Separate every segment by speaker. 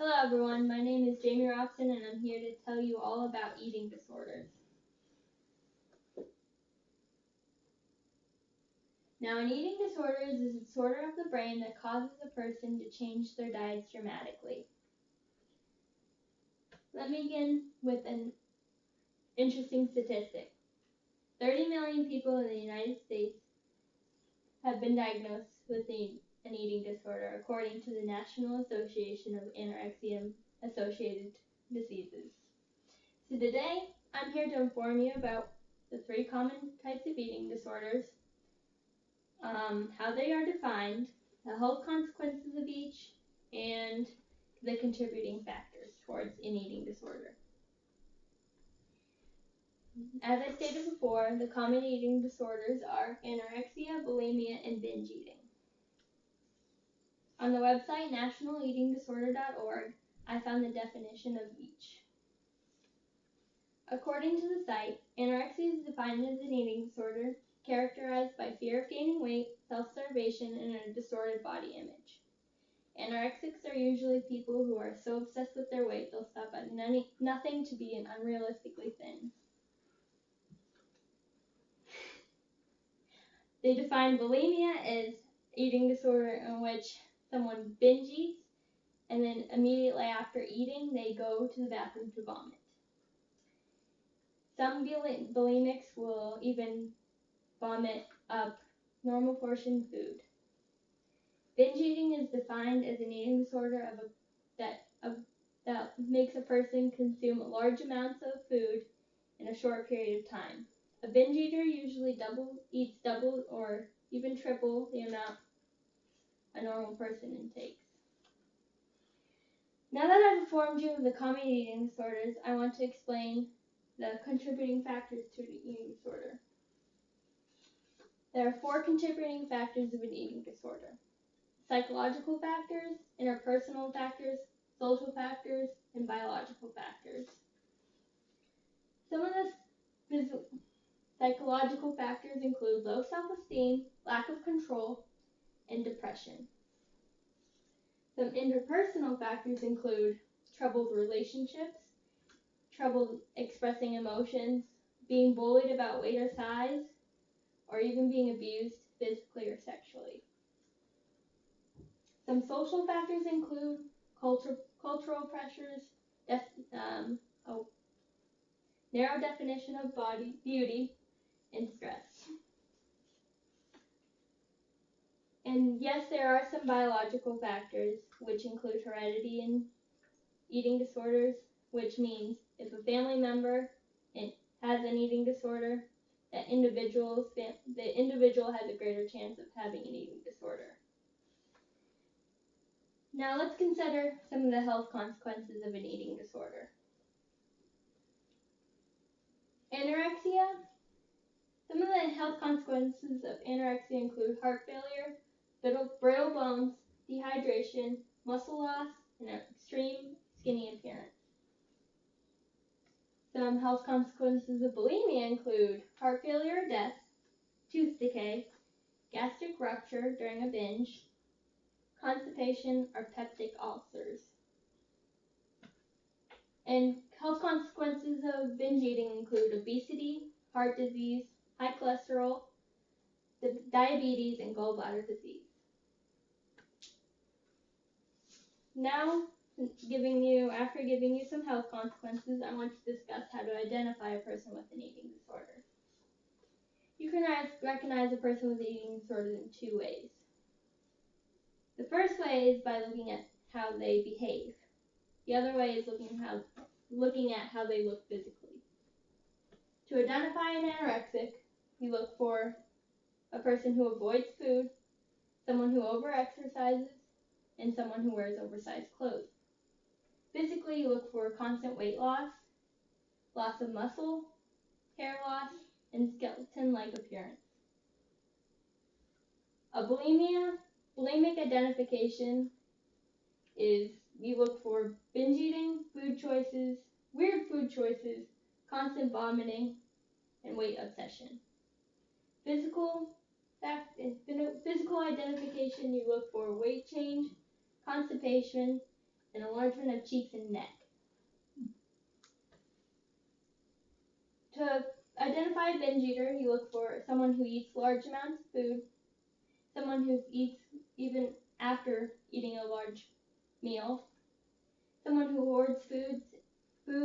Speaker 1: Hello everyone, my name is Jamie Robson and I'm here to tell you all about eating disorders. Now, an eating disorder is a disorder of the brain that causes a person to change their diets dramatically. Let me begin with an interesting statistic. 30 million people in the United States have been diagnosed with an eating disorder, according to the National Association of Anorexia-Associated Diseases. So today, I'm here to inform you about the 3 common types of eating disorders, how they are defined, the health consequences of each, and the contributing factors towards an eating disorder. As I stated before, the common eating disorders are anorexia, bulimia, and binge eating. On the website nationaleatingdisorder.org, I found the definition of each. According to the site, anorexia is defined as an eating disorder characterized by fear of gaining weight, self-starvation, and a distorted body image. Anorexics are usually people who are so obsessed with their weight they'll stop at nothing to be unrealistically thin. They define bulimia as eating disorder in which someone binge eats and then immediately after eating they go to the bathroom to vomit. Some bulimics will even vomit up normal portion food. Binge eating is defined as an eating disorder that makes a person consume large amounts of food in a short period of time. A binge eater usually eats double or even triple the amount a normal person intakes. Now that I've informed you of the common eating disorders, I want to explain the contributing factors to the eating disorder. There are 4 contributing factors of an eating disorder: psychological factors, interpersonal factors, social factors, and biological factors. Some of the psychological factors include low self-esteem, lack of control, and depression. Some interpersonal factors include troubled relationships, trouble expressing emotions, being bullied about weight or size, or even being abused physically or sexually. Some social factors include cultural pressures, narrow definition of beauty, and stress. And yes, there are some biological factors, which include heredity in eating disorders, which means if a family member has an eating disorder, the individual has a greater chance of having an eating disorder. Now let's consider some of the health consequences of an eating disorder. Anorexia. Some of the health consequences of anorexia include heart failure, brittle bones, dehydration, muscle loss, and an extreme skinny appearance. Some health consequences of bulimia include heart failure or death, tooth decay, gastric rupture during a binge, constipation, or peptic ulcers. And health consequences of binge eating include obesity, heart disease, high cholesterol, diabetes, and gallbladder disease. Now, after giving you some health consequences, I want to discuss how to identify a person with an eating disorder. You can recognize a person with an eating disorder in 2 ways. The first way is by looking at how they behave. The other way is looking at how they look physically. To identify an anorexic, you look for a person who avoids food, someone who overexercises, and someone who wears oversized clothes. Physically, you look for constant weight loss, loss of muscle, hair loss, and skeleton-like appearance. A bulimic identification is you look for binge eating, weird food choices, constant vomiting, and weight obsession. Physical identification, you look for weight change, constipation, and enlargement of cheeks and neck. To identify a binge eater, you look for someone who eats large amounts of food, someone who eats even after eating a large meal, someone who hoards food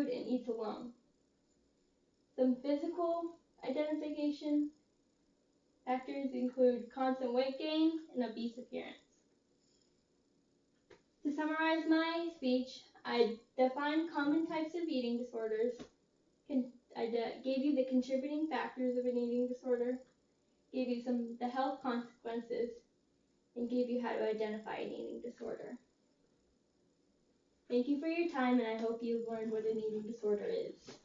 Speaker 1: and eats alone. Some physical identification factors include constant weight gain and obese appearance. To summarize my speech, I defined common types of eating disorders. I gave you the contributing factors of an eating disorder, gave you the health consequences, and gave you how to identify an eating disorder. Thank you for your time, and I hope you've learned what an eating disorder is.